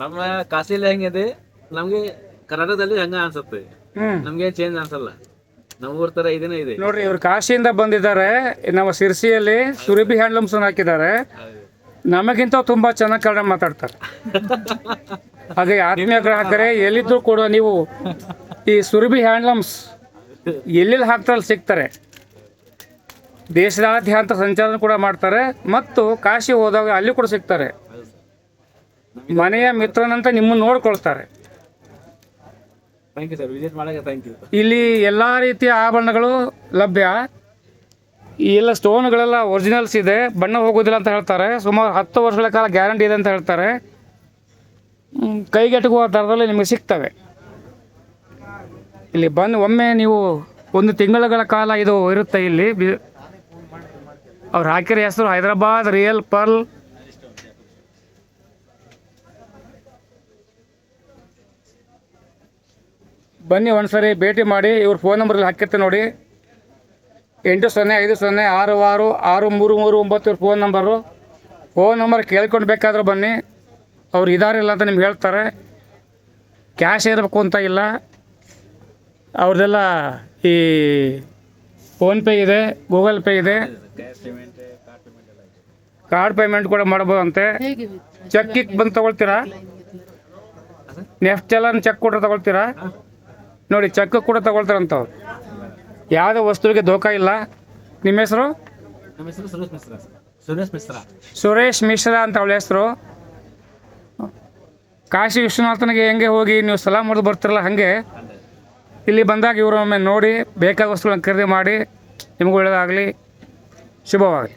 ನಮ್ಮ ಕಾಶಿಲಿ ಹೆಂಗಿದೆ ನಮ್ಗೆ ಕರ್ನಾಟಕದಲ್ಲಿ ಹಂಗ ಅನ್ಸುತ್ತೆ. ಹ್ಮ್ ನಮ್ಗೆ ಚೇಂಜ್ ಅನ್ಸಲ್ಲ. ನಮ್ಮ ಊರ್ ತರ ಇದನ್ನ ಇದೆ. ನೋಡ್ರಿ ಇವ್ರು ಕಾಶಿಯಿಂದ ಬಂದಿದ್ದಾರೆ. ನಮ್ಮ ಸಿರ್ಸಿಯಲ್ಲಿ ಸುರಭಿ ಹ್ಯಾಂಡ್ಲೂಮ್ಸ್ ಹಾಕಿದ್ದಾರೆ. ನಮಗಿಂತ ತುಂಬಾ ಚೆನ್ನಾಗಿ ಕನ್ನಡ ಮಾತಾಡ್ತಾರೆ. ಹಾಗೆ ಆತ್ಮೀಯ ಗ್ರಾಹಕರೇ, ಎಲ್ಲಿದ್ರು ಕೂಡ ನೀವು ಈ ಸುರಭಿ ಹ್ಯಾಂಡ್ಲೂಮ್ಸ್ ಎಲ್ಲೆಲ್ಲಿ ಹಾಕ್ತಾರೆ ಸಿಗ್ತಾರೆ. ದೇಶದಾದ್ಯಂತ ಸಂಚಾರ ಕೂಡ ಮಾಡ್ತಾರೆ ಮತ್ತು ಕಾಶಿ ಹೋದಾಗ ಅಲ್ಲಿ ಕೂಡ ಸಿಗ್ತಾರೆ. ಮನೆಯ ಮಿತ್ರನಂತ ನಿಮ್ಮನ್ನು ನೋಡ್ಕೊಳ್ತಾರೆ. ಥ್ಯಾಂಕ್ ಯು ಸರ್, ವಿಸಿಟ್ ಮಾಡಕ್ಕೆ ಥ್ಯಾಂಕ್ ಯು. ಇಲ್ಲಿ ಎಲ್ಲ ರೀತಿಯ ಆಭರಣಗಳು ಲಭ್ಯ. ಈ ಎಲ್ಲ ಸ್ಟೋನ್ಗಳೆಲ್ಲ ಒರಿಜಿನಲ್ಸ್ ಇದೆ, ಬಣ್ಣ ಹೋಗೋದಿಲ್ಲ ಅಂತ ಹೇಳ್ತಾರೆ. ಸುಮಾರು 10 ವರ್ಷಗಳ ಕಾಲ ಗ್ಯಾರಂಟಿ ಇದೆ ಅಂತ ಹೇಳ್ತಾರೆ. ಕೈಗೆಟುಕುವ ದರದಲ್ಲಿ ನಿಮಗೆ ಸಿಗ್ತವೆ. ಇಲ್ಲಿ ಬಂದು ಒಮ್ಮೆ ನೀವು 1 ತಿಂಗಳ ಕಾಲ ಇದು ಇರುತ್ತೆ. ಇಲ್ಲಿ ಅವ್ರು ಹಾಕಿರೋ ಹೆಸರು ಹೈದರಾಬಾದ್ ರಿಯಲ್ ಪರ್ಲ್. ಬನ್ನಿ ಒಂದ್ಸರಿ ಭೇಟಿ ಮಾಡಿ. ಇವ್ರ ಫೋನ್ ನಂಬರಲ್ಲಿ ಹಾಕಿರ್ತೀನಿ ನೋಡಿ, 8050666339 ಇವ್ರ ಫೋನ್ ನಂಬರು. ಫೋನ್ ನಂಬರ್ ಕೇಳ್ಕೊಂಡು ಬೇಕಾದ್ರೆ ಬನ್ನಿ, ಅವ್ರು ಇದಾರಿಲ್ಲ ಅಂತ ನಿಮ್ಗೆ ಹೇಳ್ತಾರೆ. ಕ್ಯಾಶ್ ಇರಬೇಕು ಅಂತ ಇಲ್ಲ, ಅವ್ರದ್ದೆಲ್ಲ ಈ ಫೋನ್ಪೇ ಇದೆ, ಗೂಗಲ್ ಪೇ ಇದೆ, ಕಾರ್ಡ್ ಪೇಮೆಂಟ್ ಕೂಡ ಮಾಡ್ಬೋದಂತೆ. ಚೆಕ್ ಬಂದು ತೊಗೊಳ್ತೀರಾ? ನೆಫ್ಟ್ ಚಲನ್ ಚೆಕ್ ಕೂಡ ತೊಗೊಳ್ತೀರಾ? ನೋಡಿ, ಚೆಕ್ ಕೂಡ ತೊಗೊಳ್ತಾರಂತವ್ರು. ಯಾವುದೇ ವಸ್ತುವಿಗೆ ಧೋಕಾ ಇಲ್ಲ. ನಿಮ್ಮ ಹೆಸರು? ನಮ್ಮ ಹೆಸರು ಸುರೇಶ್ ಮಿಶ್ರಾ. ಸುರೇಶ್ ಮಿಶ್ರಾ. ಸುರೇಶ್ ಮಿಶ್ರಾ ಅಂತ ಅವಳ ಹೆಸರು. ಕಾಶಿ ವಿಶ್ವನಾಥನಿಗೆ ಹೆಂಗೆ ಹೋಗಿ ನೀವು ಸಲಾಮ್ ಮಾಡಿದು ಬರ್ತಿರಲ್ಲ, ಹಾಗೆ ಇಲ್ಲಿ ಬಂದಾಗ ಇವರು ಒಮ್ಮೆ ನೋಡಿ ಬೇಕಾದ ವಸ್ತುಗಳನ್ನು ಖರೀದಿ ಮಾಡಿ. ನಿಮಗೂ ಒಳ್ಳೆಯದಾಗಲಿ, ಶುಭವಾಗಲಿ.